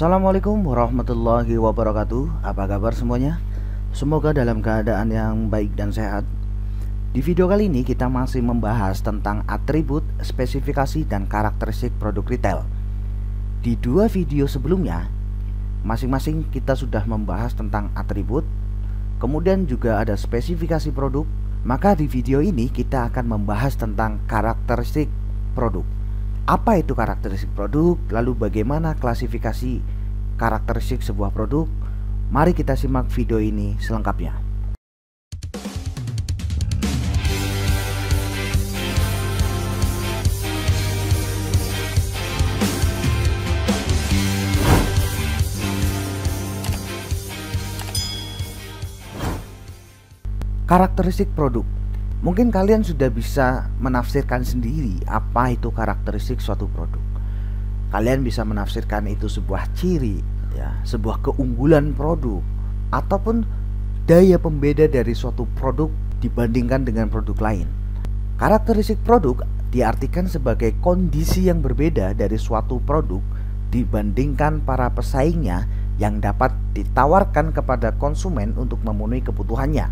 Assalamualaikum warahmatullahi wabarakatuh. Apa kabar semuanya? Semoga dalam keadaan yang baik dan sehat. Di video kali ini kita masih membahas tentang atribut, spesifikasi, dan karakteristik produk retail. Di dua video sebelumnya, masing-masing kita sudah membahas tentang atribut, kemudian juga ada spesifikasi produk. Maka di video ini kita akan membahas tentang karakteristik produk. Apa itu karakteristik produk? Lalu bagaimana klasifikasi karakteristik sebuah produk? Mari kita simak video ini selengkapnya. Karakteristik produk. Mungkin kalian sudah bisa menafsirkan sendiri apa itu karakteristik suatu produk. Kalian bisa menafsirkan itu sebuah ciri, ya, sebuah keunggulan produk, ataupun daya pembeda dari suatu produk dibandingkan dengan produk lain. Karakteristik produk diartikan sebagai kondisi yang berbeda dari suatu produk dibandingkan para pesaingnya yang dapat ditawarkan kepada konsumen untuk memenuhi kebutuhannya.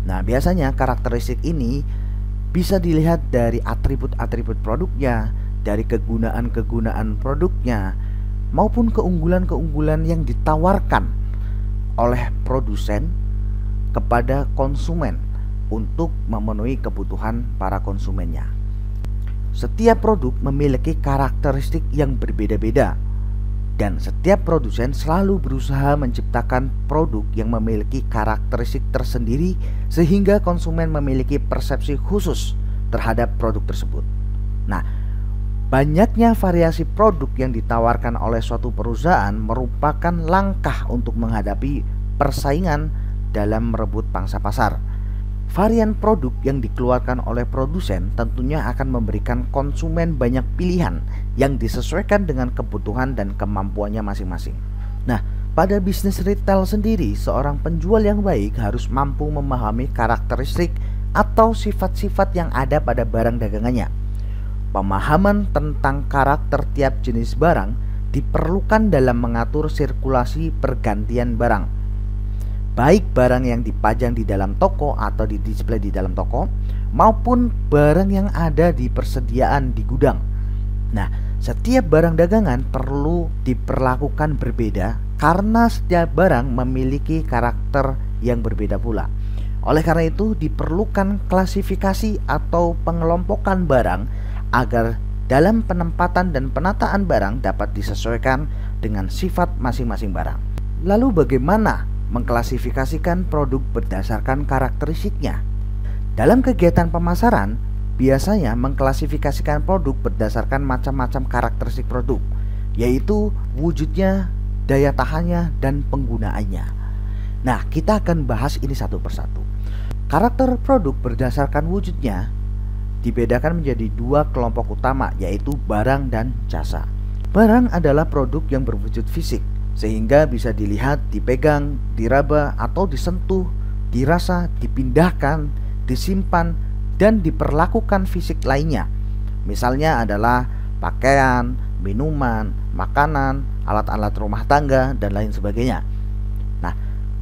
Nah, biasanya karakteristik ini bisa dilihat dari atribut-atribut produknya, dari kegunaan-kegunaan produknya, maupun keunggulan-keunggulan yang ditawarkan oleh produsen kepada konsumen untuk memenuhi kebutuhan para konsumennya. Setiap produk memiliki karakteristik yang berbeda-beda, dan setiap produsen selalu berusaha menciptakan produk yang memiliki karakteristik tersendiri sehingga konsumen memiliki persepsi khusus terhadap produk tersebut. Nah, banyaknya variasi produk yang ditawarkan oleh suatu perusahaan merupakan langkah untuk menghadapi persaingan dalam merebut pangsa pasar. Varian produk yang dikeluarkan oleh produsen tentunya akan memberikan konsumen banyak pilihan yang disesuaikan dengan kebutuhan dan kemampuannya masing-masing. Nah, pada bisnis retail sendiri, seorang penjual yang baik harus mampu memahami karakteristik atau sifat-sifat yang ada pada barang dagangannya. Pemahaman tentang karakter tiap jenis barang diperlukan dalam mengatur sirkulasi pergantian barang, baik barang yang dipajang di dalam toko atau di display di dalam toko, maupun barang yang ada di persediaan di gudang. Nah, setiap barang dagangan perlu diperlakukan berbeda karena setiap barang memiliki karakter yang berbeda pula. Oleh karena itu diperlukan klasifikasi atau pengelompokan barang agar dalam penempatan dan penataan barang dapat disesuaikan dengan sifat masing-masing barang. Lalu bagaimana mengklasifikasikan produk berdasarkan karakteristiknya? Dalam kegiatan pemasaran, biasanya mengklasifikasikan produk berdasarkan macam-macam karakteristik produk, yaitu wujudnya, daya tahannya, dan penggunaannya. Nah, kita akan bahas ini satu persatu. Karakter produk berdasarkan wujudnya dibedakan menjadi dua kelompok utama, yaitu barang dan jasa. Barang adalah produk yang berwujud fisik, sehingga bisa dilihat, dipegang, diraba, atau disentuh, dirasa, dipindahkan, disimpan, dan diperlakukan fisik lainnya. Misalnya adalah pakaian, minuman, makanan, alat-alat rumah tangga, dan lain sebagainya. Nah,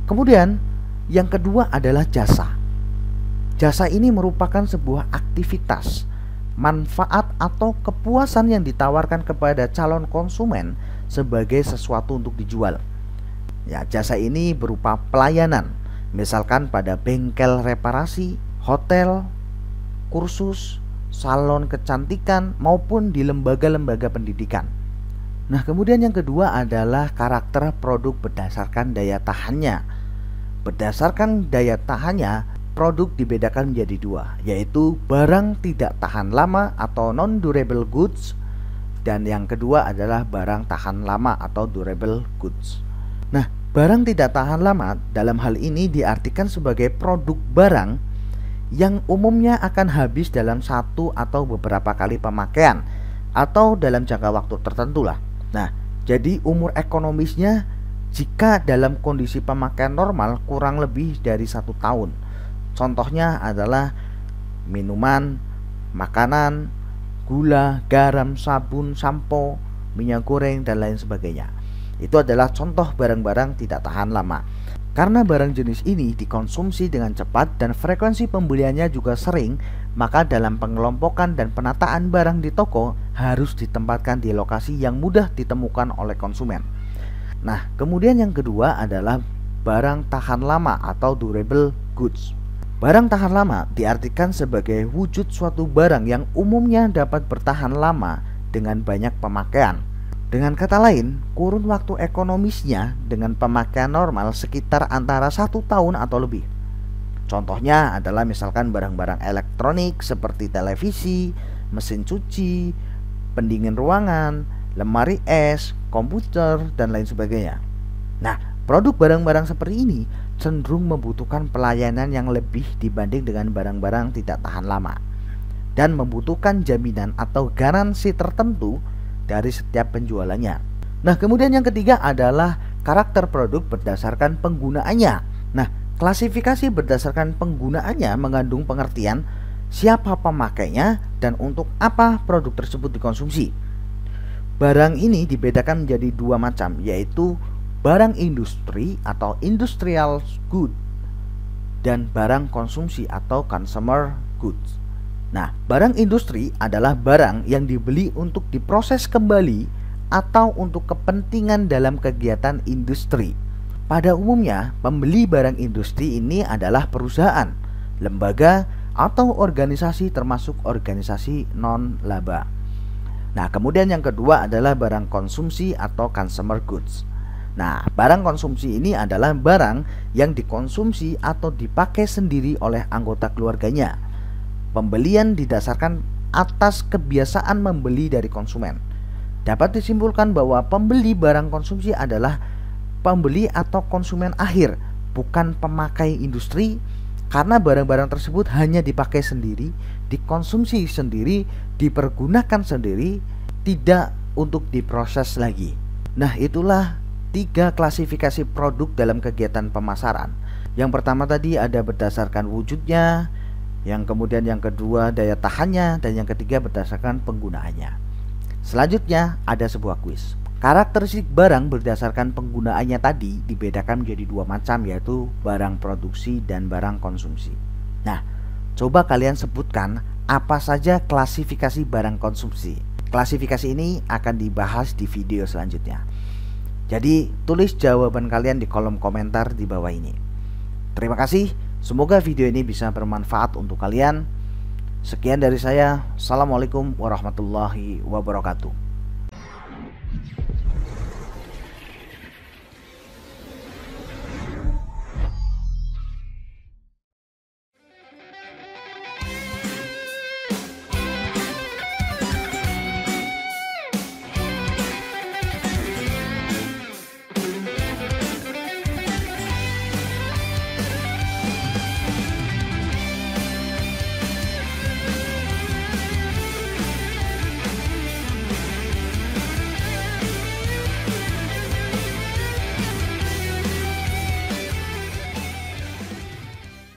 kemudian yang kedua adalah jasa. Jasa ini merupakan sebuah aktivitas, manfaat, atau kepuasan yang ditawarkan kepada calon konsumen sebagai sesuatu untuk dijual. Ya, jasa ini berupa pelayanan, misalkan pada bengkel reparasi, hotel, kursus, salon kecantikan, maupun di lembaga-lembaga pendidikan. Nah, kemudian yang kedua adalah karakter produk berdasarkan daya tahannya. Berdasarkan daya tahannya, produk dibedakan menjadi dua, yaitu barang tidak tahan lama atau non-durable goods, dan yang kedua adalah barang tahan lama atau durable goods. Nah, barang tidak tahan lama dalam hal ini diartikan sebagai produk barang yang umumnya akan habis dalam satu atau beberapa kali pemakaian atau dalam jangka waktu tertentu lah. Nah, jadi umur ekonomisnya jika dalam kondisi pemakaian normal kurang lebih dari 1 tahun. Contohnya adalah minuman, makanan, gula, garam, sabun, sampo, minyak goreng, dan lain sebagainya. Itu adalah contoh barang-barang tidak tahan lama. Karena barang jenis ini dikonsumsi dengan cepat dan frekuensi pembeliannya juga sering, maka dalam pengelompokan dan penataan barang di toko harus ditempatkan di lokasi yang mudah ditemukan oleh konsumen. Nah, kemudian yang kedua adalah barang tahan lama atau durable goods. Barang tahan lama diartikan sebagai wujud suatu barang yang umumnya dapat bertahan lama dengan banyak pemakaian. Dengan kata lain, kurun waktu ekonomisnya dengan pemakaian normal sekitar antara 1 tahun atau lebih. Contohnya adalah misalkan barang-barang elektronik seperti televisi, mesin cuci, pendingin ruangan, lemari es, komputer, dan lain sebagainya. Nah, produk barang-barang seperti ini cenderung membutuhkan pelayanan yang lebih dibanding dengan barang-barang tidak tahan lama, dan membutuhkan jaminan atau garansi tertentu dari setiap penjualannya. Nah, kemudian yang ketiga adalah karakter produk berdasarkan penggunaannya. Nah, klasifikasi berdasarkan penggunaannya mengandung pengertian siapa pemakainya dan untuk apa produk tersebut dikonsumsi. Barang ini dibedakan menjadi dua macam, yaitu barang industri atau industrial good dan barang konsumsi atau consumer goods. Nah, barang industri adalah barang yang dibeli untuk diproses kembali atau untuk kepentingan dalam kegiatan industri. Pada umumnya, pembeli barang industri ini adalah perusahaan, lembaga, atau organisasi termasuk organisasi non-laba. Nah, kemudian yang kedua adalah barang konsumsi atau consumer goods. Nah, barang konsumsi ini adalah barang yang dikonsumsi atau dipakai sendiri oleh anggota keluarganya. Pembelian didasarkan atas kebiasaan membeli dari konsumen. Dapat disimpulkan bahwa pembeli barang konsumsi adalah pembeli atau konsumen akhir, bukan pemakai industri, karena barang-barang tersebut hanya dipakai sendiri, dikonsumsi sendiri, dipergunakan sendiri, tidak untuk diproses lagi. Nah, itulah 3 klasifikasi produk dalam kegiatan pemasaran. Yang pertama tadi ada berdasarkan wujudnya, yang kemudian yang kedua daya tahannya, dan yang ketiga berdasarkan penggunaannya. Selanjutnya ada sebuah kuis. Karakteristik barang berdasarkan penggunaannya tadi dibedakan menjadi 2 macam, yaitu barang produksi dan barang konsumsi. Nah, coba kalian sebutkan apa saja klasifikasi barang konsumsi. Klasifikasi ini akan dibahas di video selanjutnya. Jadi, tulis jawaban kalian di kolom komentar di bawah ini. Terima kasih. Semoga video ini bisa bermanfaat untuk kalian. Sekian dari saya. Assalamualaikum warahmatullahi wabarakatuh.